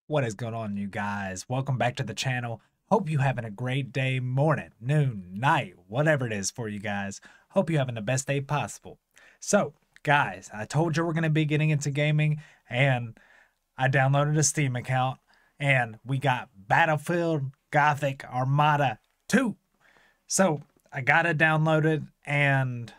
What is going on, you guys? Welcome back to the channel. Hope you having a great day, morning, noon, night, whatever it is for you guys. Hope you having the best day possible. So, guys, I told you we're going to be getting into gaming, and I downloaded a Steam account, and we got Battlefield Gothic Armada 2. So, I got it downloaded, and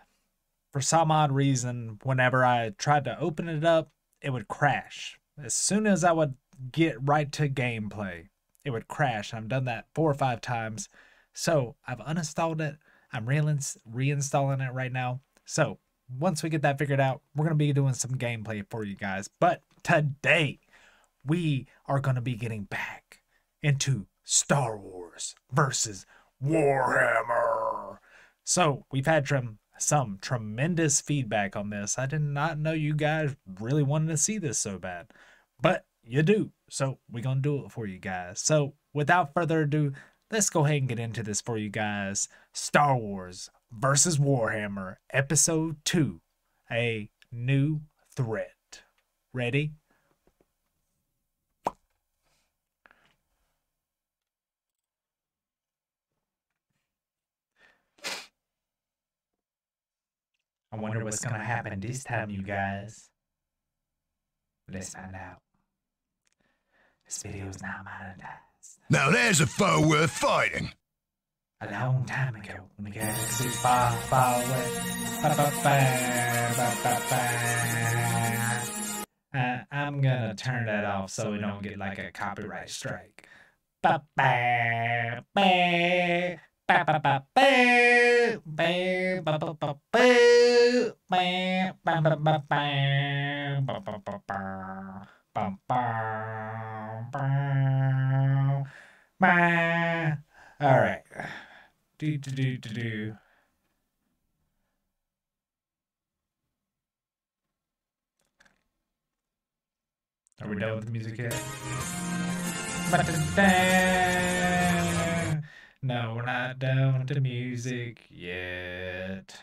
for some odd reason, whenever I tried to open it up, it would crash. As soon as I would get right to gameplay, it would crash. I've done that 4 or 5 times. So I've uninstalled it. I'm reinstalling it right now. So once we get that figured out, we're going to be doing some gameplay for you guys. But today, we are going to be getting back into Star Wars versus Warhammer. So we've had some tremendous feedback on this. I did not know you guys really wanted to see this so bad, but you do. So we're going to do it for you guys. So without further ado, let's go ahead and get into this for you guys. Star Wars versus Warhammer, Episode 2, A New Threat. Ready? I wonder what's going to happen this time, you guys. Let's find out. This video is not monetized. Now there's a foe worth fighting. A long time ago, when the galaxy far, far away. I'm gonna turn that off so we don't get like a copyright strike. All right. Do. Are we done with the music yet? No, we're not done with the music yet.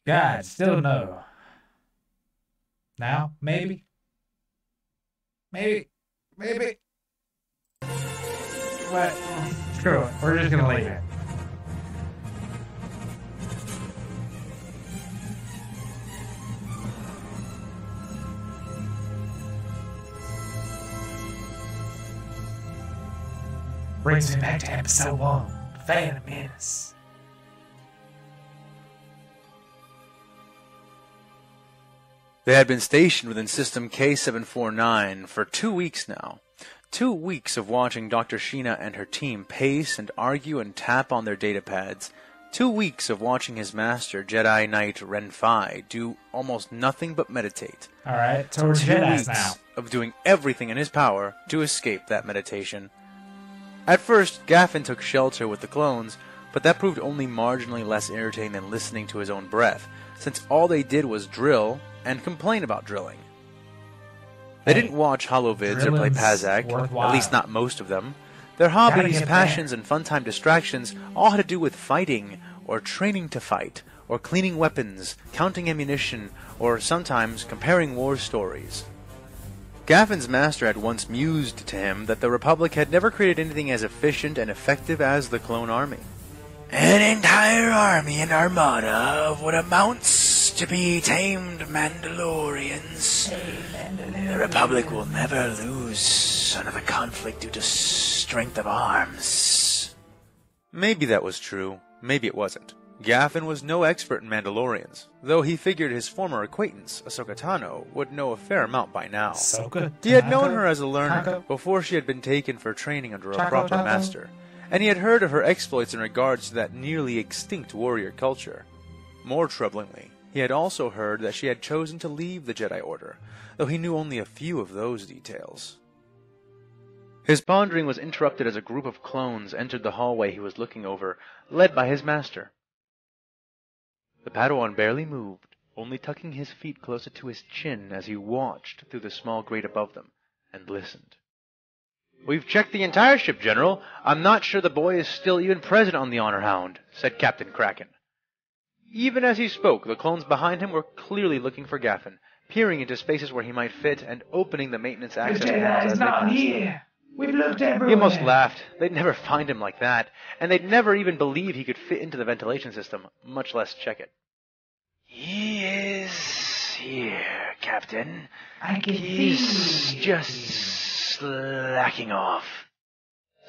God, still no. Now, maybe. What? Screw it. We're just gonna leave it. Brings me back to episode 1, Phantom Menace. They had been stationed within System K749 for 2 weeks now. 2 weeks of watching Dr. Sheena and her team pace and argue and tap on their datapads. 2 weeks of watching his master, Jedi Knight Ren-Fi, do almost nothing but meditate. Alright, so we're 2 Jedis weeks now. of doing everything in his power to escape that meditation. At first, Gaffin took shelter with the clones, but that proved only marginally less irritating than listening to his own breath, since all they did was drill and complain about drilling. They didn't watch holovids or play Pazak, at least not most of them. Their hobbies, passions, and fun-time distractions all had to do with fighting, or training to fight, or cleaning weapons, counting ammunition, or sometimes comparing war stories. Gaffin's master had once mused to him that the Republic had never created anything as efficient and effective as the clone army. An entire army and armada of what amounts to be tamed Mandalorians. The Republic will never lose another conflict due to strength of arms. Maybe that was true, maybe it wasn't. Gaffin was no expert in Mandalorians, though he figured his former acquaintance, Ahsoka Tano, would know a fair amount by now. He had known her as a learner before she had been taken for training under a proper master, and he had heard of her exploits in regards to that nearly extinct warrior culture. More troublingly, he had also heard that she had chosen to leave the Jedi Order, though he knew only a few of those details. His pondering was interrupted as a group of clones entered the hallway he was looking over, led by his master. The Padawan barely moved, only tucking his feet closer to his chin as he watched through the small grate above them, and listened. We've checked the entire ship, General. I'm not sure the boy is still even present on the Honor Hound, said Captain Kraken. Even as he spoke, the clones behind him were clearly looking for Gaffin, peering into spaces where he might fit and opening the maintenance access panels as they passed. Here. We've looked everywhere. He almost laughed. They'd never find him like that, and they'd never even believe he could fit into the ventilation system, much less check it. He is here, Captain. I can He's see. just slacking off,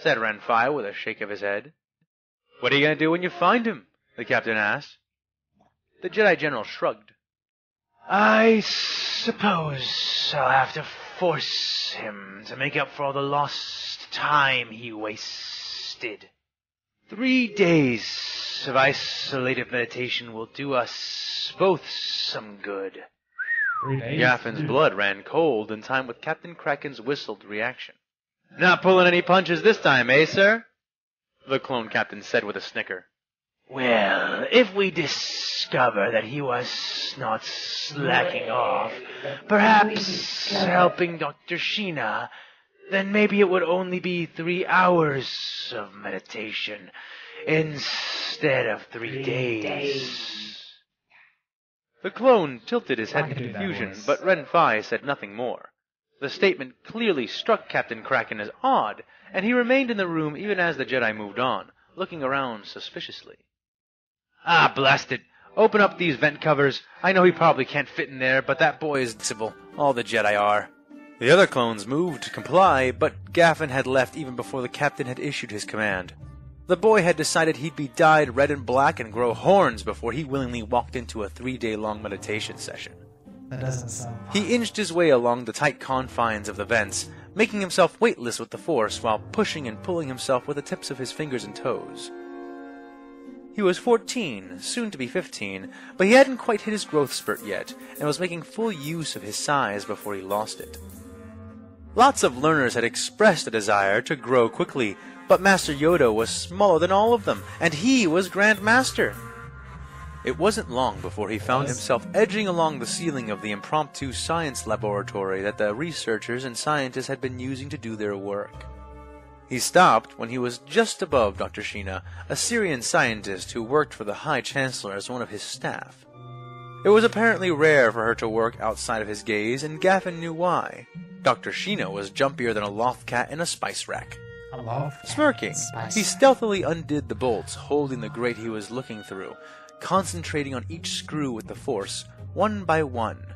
said Renfai with a shake of his head. What are you going to do when you find him? The captain asked. The Jedi General shrugged. I suppose I'll have to force him to make up for all the lost time he wasted. 3 days of isolated meditation will do us both some good. 3 days. Gaffin's blood ran cold in time with Captain Kraken's whistled reaction. Not pulling any punches this time, eh, sir? The clone captain said with a snicker. Well, if we discover that he was not slacking off, perhaps helping Dr. Sheena, then maybe it would only be 3 hours of meditation instead of 3 days. The clone tilted his head I in can do that confusion, voice. but Renfai said nothing more. The statement clearly struck Captain Kraken as odd, and he remained in the room even as the Jedi moved on, looking around suspiciously. Ah, blast it! Open up these vent covers. I know he probably can't fit in there, but that boy is invincible. All the Jedi are. The other clones moved to comply, but Gaffin had left even before the captain had issued his command. The boy had decided he'd be dyed red and black and grow horns before he willingly walked into a 3-day-long meditation session. That doesn't sound. He inched his way along the tight confines of the vents, making himself weightless with the Force while pushing and pulling himself with the tips of his fingers and toes. He was 14, soon to be 15, but he hadn't quite hit his growth spurt yet, and was making full use of his size before he lost it. Lots of learners had expressed a desire to grow quickly, but Master Yoda was smaller than all of them, and he was Grand Master. It wasn't long before he found himself edging along the ceiling of the impromptu science laboratory that the researchers and scientists had been using to do their work. He stopped when he was just above Dr. Sheena, a Syrian scientist who worked for the High Chancellor as one of his staff. It was apparently rare for her to work outside of his gaze, and Gaffin knew why. Dr. Sheena was jumpier than a loft cat in a spice rack. Smirking, he stealthily undid the bolts holding the grate he was looking through, concentrating on each screw with the Force, one by one.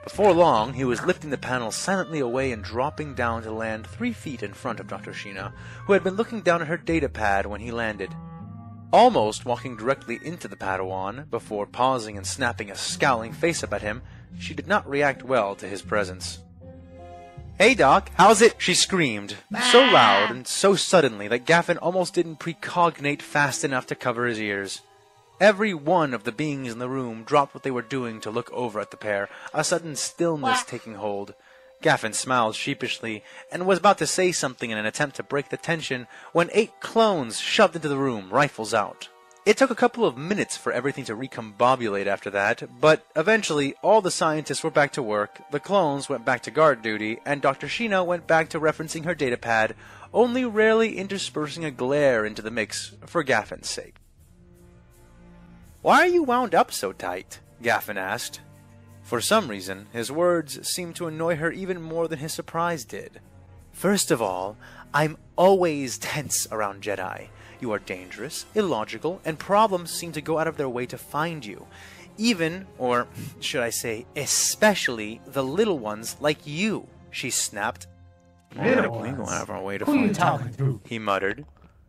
Before long, he was lifting the panels silently away and dropping down to land 3 feet in front of Dr. Sheena, who had been looking down at her datapad when he landed. Almost walking directly into the Padawan, before pausing and snapping a scowling face up at him, she did not react well to his presence. "Hey, Doc, how's it?" she screamed, so loud and so suddenly that Gaffin almost didn't precognate fast enough to cover his ears. Every one of the beings in the room dropped what they were doing to look over at the pair, a sudden stillness taking hold. Gaffin smiled sheepishly, and was about to say something in an attempt to break the tension, when 8 clones shoved into the room, rifles out. It took a couple of minutes for everything to recombobulate after that, but eventually all the scientists were back to work, the clones went back to guard duty, and Dr. Sheena went back to referencing her datapad, only rarely interspersing a glare into the mix for Gaffin's sake. "Why are you wound up so tight?" Gaffin asked. For some reason, his words seemed to annoy her even more than his surprise did. "First of all, I'm always tense around Jedi. You are dangerous, illogical, and problems seem to go out of their way to find you. Even, or should I say, especially, the little ones like you," she snapped. Little "We go ones? out of our way to Who you find talking to? he muttered.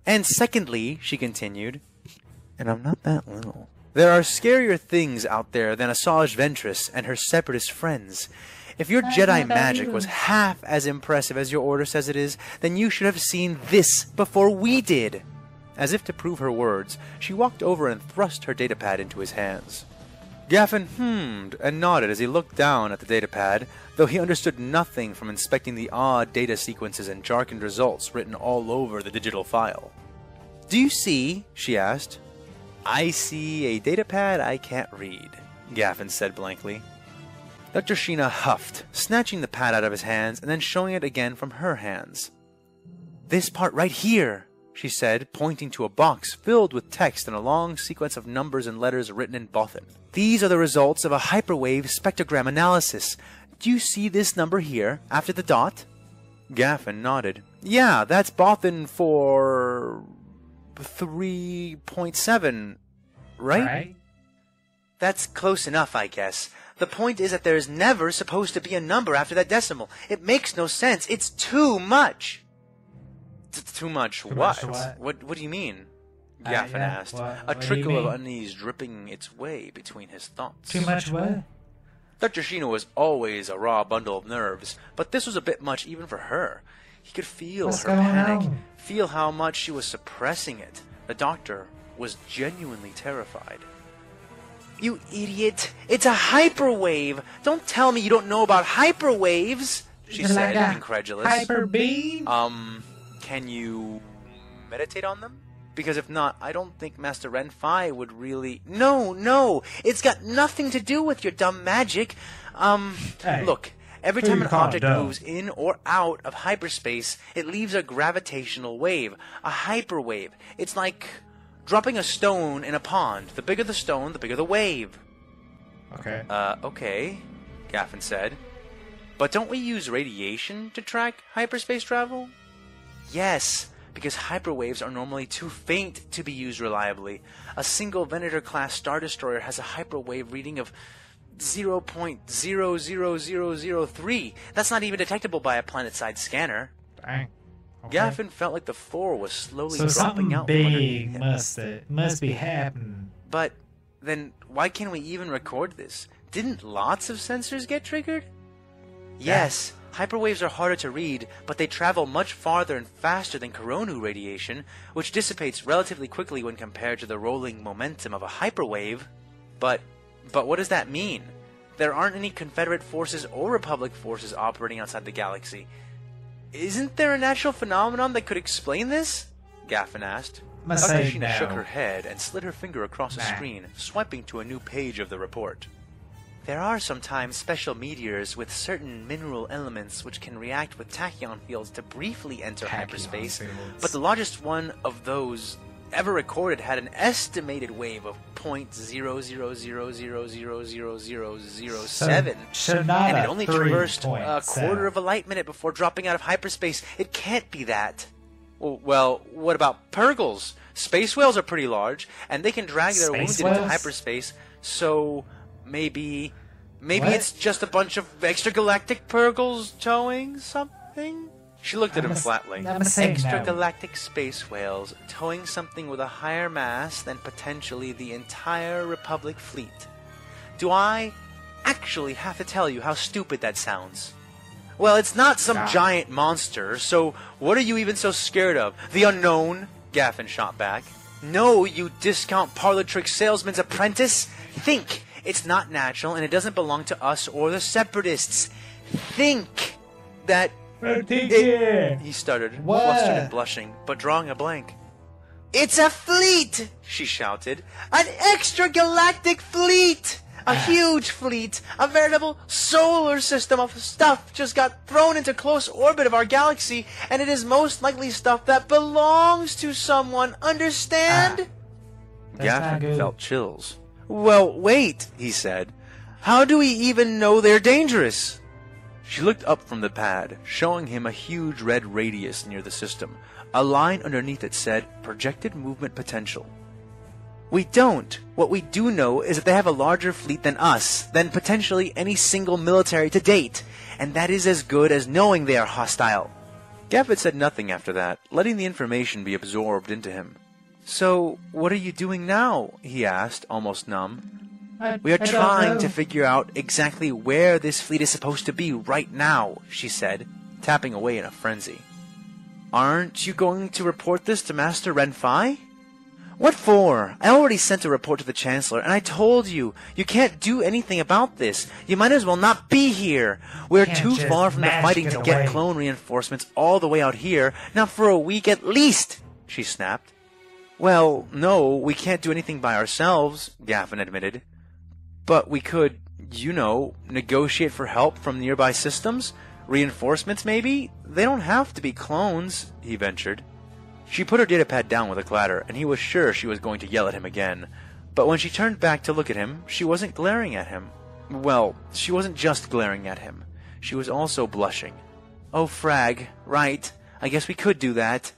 "And secondly," she continued, "and I'm not that little. There are scarier things out there than Asajj Ventress and her separatist friends. If your Jedi magic was half as impressive as your order says it is, then you should have seen this before we did." As if to prove her words, she walked over and thrust her datapad into his hands. Gaffin hummed and nodded as he looked down at the datapad, though he understood nothing from inspecting the odd data sequences and jargoned results written all over the digital file. "Do you see?" she asked. "I see a datapad I can't read," Gaffin said blankly. Dr. Sheena huffed, snatching the pad out of his hands and then showing it again from her hands. This part right here, she said, pointing to a box filled with text and a long sequence of numbers and letters written in Bothan. These are the results of a hyperwave spectrogram analysis. Do you see this number here, after the dot? Gaffin nodded. Yeah, that's Bothan for 3.7, right? That's close enough, I guess. The point is that there is never supposed to be a number after that decimal. It makes no sense. It's too much. Too much what? What do you mean? Gaffin asked, a trickle of unease dripping its way between his thoughts. Too much what? Dr. Sheena was always a raw bundle of nerves, but this was a bit much even for her. He could feel her panic, feel how much she was suppressing it. The doctor was genuinely terrified. You idiot! It's a hyperwave! Don't tell me you don't know about hyperwaves! She said, incredulous. Hyper beam? Can you meditate on them? Because if not, I don't think Master Ren'Phi would really... No! It's got nothing to do with your dumb magic. Hey, look, every time an object moves in or out of hyperspace, it leaves a gravitational wave, a hyperwave. It's like dropping a stone in a pond. The bigger the stone, the bigger the wave. Okay. Okay, Gaffin said. But don't we use radiation to track hyperspace travel? Yes, because hyperwaves are normally too faint to be used reliably. A single Venator-class Star Destroyer has a hyperwave reading of 0.00003. That's not even detectable by a planet-side scanner. Dang. Okay. Gaffin felt like the floor was slowly so dropping out. Big must be happening. But then why can't we even record this? Didn't lots of sensors get triggered? Yes. Hyperwaves are harder to read, but they travel much farther and faster than Coronu radiation, which dissipates relatively quickly when compared to the rolling momentum of a hyperwave. But what does that mean? There aren't any Confederate forces or Republic forces operating outside the galaxy. Isn't there a natural phenomenon that could explain this? Gaffin asked. Dr. Sheena shook her head and slid her finger across the screen, swiping to a new page of the report. There are sometimes special meteors with certain mineral elements which can react with tachyon fields to briefly enter hyperspace, but the largest one of those ever recorded had an estimated wave of 0.000000007, and it only traversed a quarter of a light minute before dropping out of hyperspace. It can't be that. Well, what about Purgles? Space whales are pretty large, and they can drag their wounded into hyperspace, so... Maybe it's just a bunch of extragalactic Purgles towing something? She looked at him flatly. Extragalactic space whales towing something with a higher mass than potentially the entire Republic fleet. Do I actually have to tell you how stupid that sounds? Well, it's not some giant monster, so what are you even so scared of? The unknown? Gaffin shot back. No, you discount parlor trick salesman's apprentice. Think! It's not natural, and it doesn't belong to us or the Separatists. Think that... He stuttered, flustered and blushing, but drawing a blank. It's a fleet! She shouted. An extragalactic fleet! A huge fleet! A veritable solar system of stuff just got thrown into close orbit of our galaxy, and it is most likely stuff that belongs to someone. Understand? Gaffin felt chills. Well, wait, he said. How do we even know they're dangerous? She looked up from the pad, showing him a huge red radius near the system. A line underneath it said, Projected Movement Potential. We don't. What we do know is that they have a larger fleet than us, than potentially any single military to date, and that is as good as knowing they are hostile. Gaffin said nothing after that, letting the information be absorbed into him. So, what are you doing now? He asked, almost numb. We are trying to figure out exactly where this fleet is supposed to be right now, she said, tapping away in a frenzy. Aren't you going to report this to Master Ren'Phi? What for? I already sent a report to the Chancellor, and I told you, you can't do anything about this. You might as well not be here. We're too far from the fighting to get clone reinforcements all the way out here, not for a week at least, she snapped. Well, no, we can't do anything by ourselves, Gaffin admitted. But we could, negotiate for help from nearby systems. Reinforcements, maybe? They don't have to be clones, he ventured. She put her datapad down with a clatter, and he was sure she was going to yell at him again. But when she turned back to look at him, she wasn't glaring at him. Well, she wasn't just glaring at him. She was also blushing. Oh, frag, right. I guess we could do that.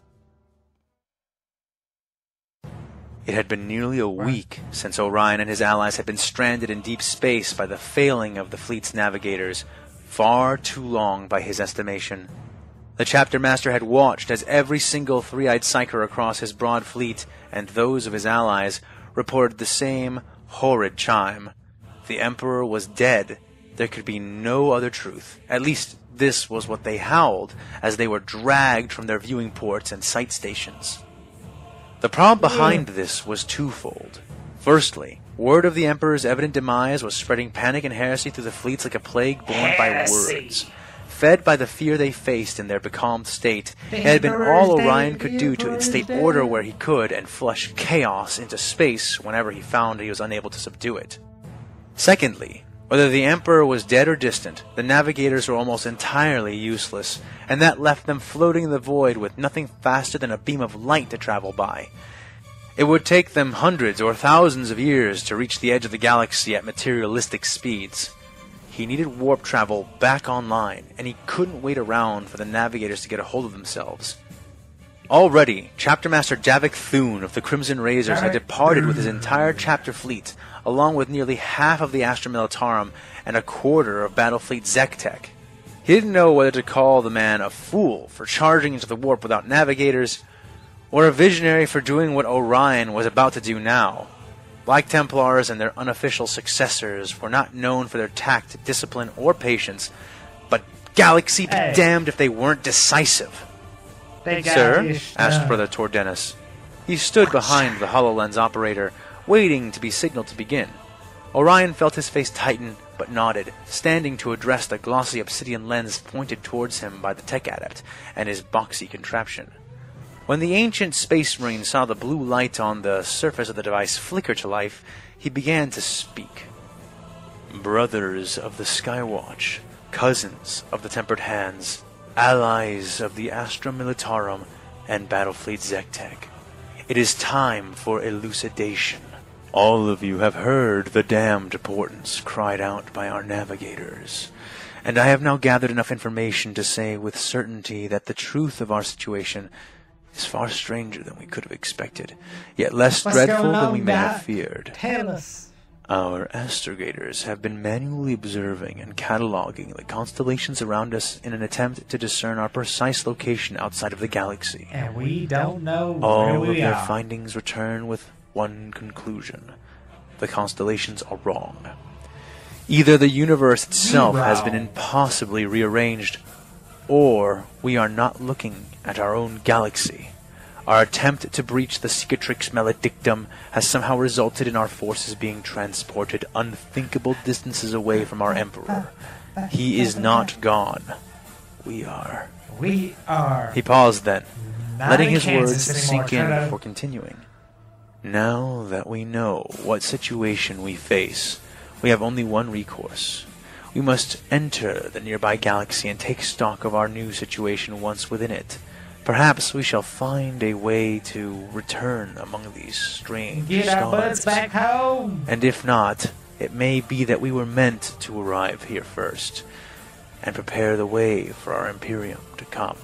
It had been nearly a week since Orion and his allies had been stranded in deep space by the failing of the fleet's navigators. Far too long by his estimation. The chapter master had watched as every single three-eyed psyker across his broad fleet, and those of his allies, reported the same horrid chime. The Emperor was dead. There could be no other truth. At least this was what they howled as they were dragged from their viewing ports and sight stations. The problem behind this was twofold. Firstly, word of the Emperor's evident demise was spreading panic and heresy through the fleets like a plague born by words. Fed by the fear they faced in their becalmed state, it had been all Orion could do to instate order where he could and flush chaos into space whenever he found he was unable to subdue it. Secondly, whether the Emperor was dead or distant, the navigators were almost entirely useless, and that left them floating in the void with nothing faster than a beam of light to travel by. It would take them hundreds or thousands of years to reach the edge of the galaxy at materialistic speeds. He needed warp travel back online, and he couldn't wait around for the navigators to get a hold of themselves. Already, Chapter Master Javik Thune of the Crimson Razors had departed with his entire chapter fleet, along with nearly half of the Astra Militarum and a quarter of Battlefleet Zektek. He didn't know whether to call the man a fool for charging into the warp without navigators, or a visionary for doing what Orion was about to do now. Black Templars and their unofficial successors were not known for their tact, discipline, or patience, but galaxy be damned if they weren't decisive. Sir? Asked Brother Tordennis. He stood behind the HoloLens operator, waiting to be signaled to begin. Orion felt his face tighten, but nodded, standing to address the glossy obsidian lens pointed towards him by the tech adept and his boxy contraption. When the ancient space marine saw the blue light on the surface of the device flicker to life, he began to speak. Brothers of the Skywatch, cousins of the Tempered Hands, allies of the Astra Militarum and Battlefleet Zektek, it is time for elucidation. All of you have heard the damned portents cried out by our navigators, and I have now gathered enough information to say with certainty that the truth of our situation is far stranger than we could have expected, yet less dreadful than we may have feared. Tell us. Our astrogators have been manually observing and cataloging the constellations around us in an attempt to discern our precise location outside of the galaxy. And we don't know where All we of their are. findings return with one conclusion. The constellations are wrong. Either the universe itself has been impossibly rearranged, or we are not looking at our own galaxy. Our attempt to breach the Cicatrix Maledictum has somehow resulted in our forces being transported unthinkable distances away from our Emperor. He is not gone. We are. We are. He paused then, Not letting in his Kansas words anymore, sink in Turbo. before continuing. Now that we know what situation we face, we have only one recourse. We must enter the nearby galaxy and take stock of our new situation once within it. Perhaps we shall find a way to return among these strange Get our butts stars. back home. And if not, it may be that we were meant to arrive here first and prepare the way for our Imperium to come.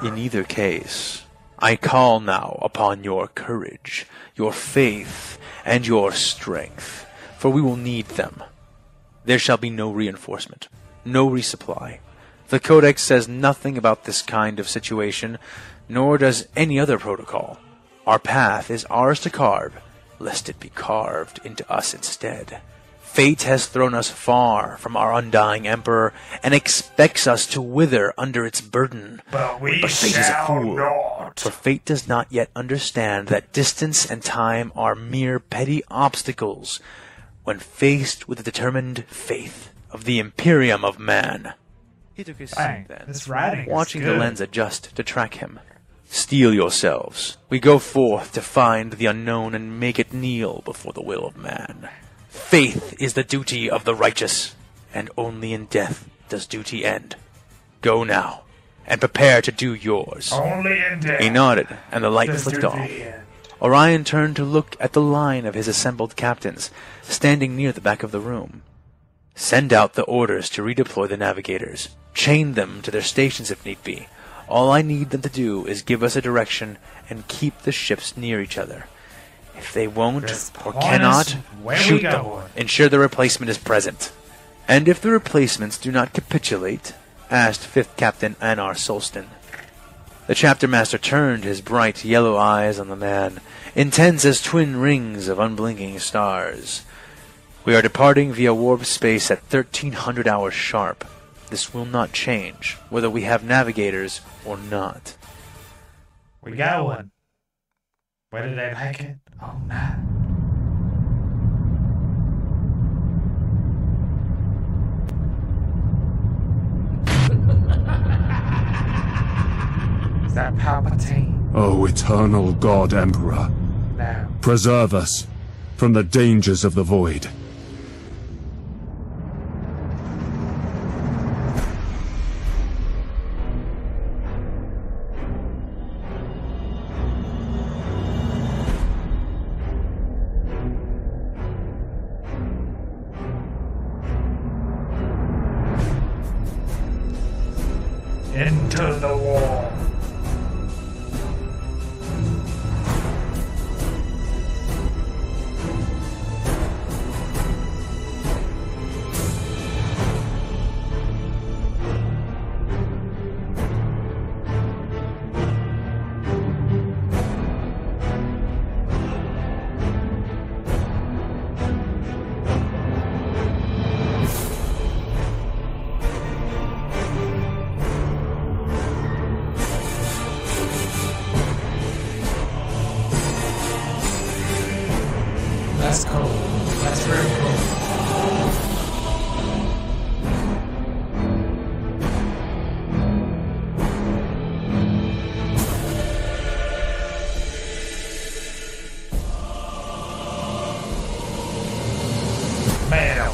In either case, I call now upon your courage, your faith, and your strength, for we will need them. There shall be no reinforcement, no resupply. The Codex says nothing about this kind of situation, nor does any other protocol. Our path is ours to carve, lest it be carved into us instead. Fate has thrown us far from our undying Emperor, and expects us to wither under its burden. But we But fate is a shall fool, not. for fate does not yet understand that distance and time are mere petty obstacles when faced with the determined faith of the Imperium of Man. He took his Dang, seat then, this writing is watching the good. lens adjust to track him. Steel yourselves. We go forth to find the unknown and make it kneel before the will of man. Faith is the duty of the righteous, and only in death does duty end. Go now, and prepare to do yours. Only in death. He nodded, and the light flicked off. Orion turned to look at the line of his assembled captains, standing near the back of the room. Send out the orders to redeploy the navigators. Chain them to their stations if need be. All I need them to do is give us a direction and keep the ships near each other. If they won't or cannot, shoot them. Ensure the replacement is present. And if the replacements do not capitulate, asked 5th Captain Anar Solston. The chapter master turned his bright yellow eyes on the man, intense as twin rings of unblinking stars. We are departing via warp space at 1300 hours sharp. This will not change, whether we have navigators or not. We got one. Whether they like it or not. Is that Palpatine? O eternal God Emperor, No. preserve us from the dangers of the void. Into the wall. That's cool. That's very cool. Man.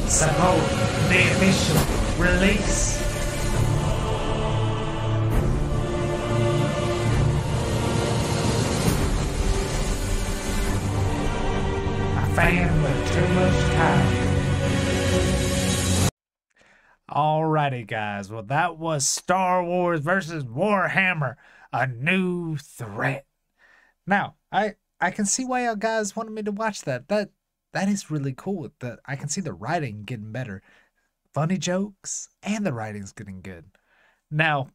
Support the official release. Fan with too much time. Alrighty, guys. Well, that was Star Wars versus Warhammer, a new threat. Now, I can see why y'all guys wanted me to watch that. That is really cool. I can see the writing getting better, funny jokes, and the writing's getting good. Now,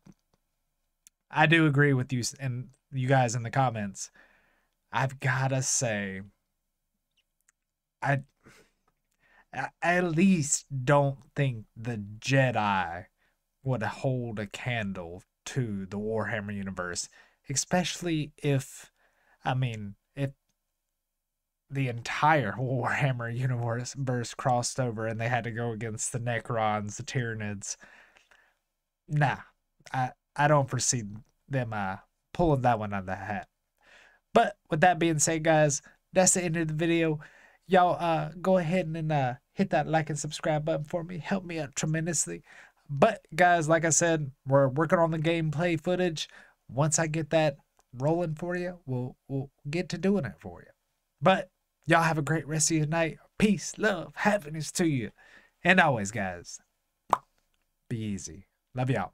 I do agree with you and you guys in the comments. I've gotta say, I at least don't think the Jedi would hold a candle to the Warhammer universe, especially if the entire Warhammer universe crossed over and they had to go against the Necrons, the Tyranids. Nah, I don't foresee them pulling that one out of the hat. But with that being said, guys, that's the end of the video. Y'all go ahead and hit that like and subscribe button for me. Help me out tremendously. But guys, like I said, we're working on the gameplay footage. Once I get that rolling for you, we'll get to doing it for you. But y'all have a great rest of your night. Peace, love, happiness to you. And always, guys, be easy. Love y'all.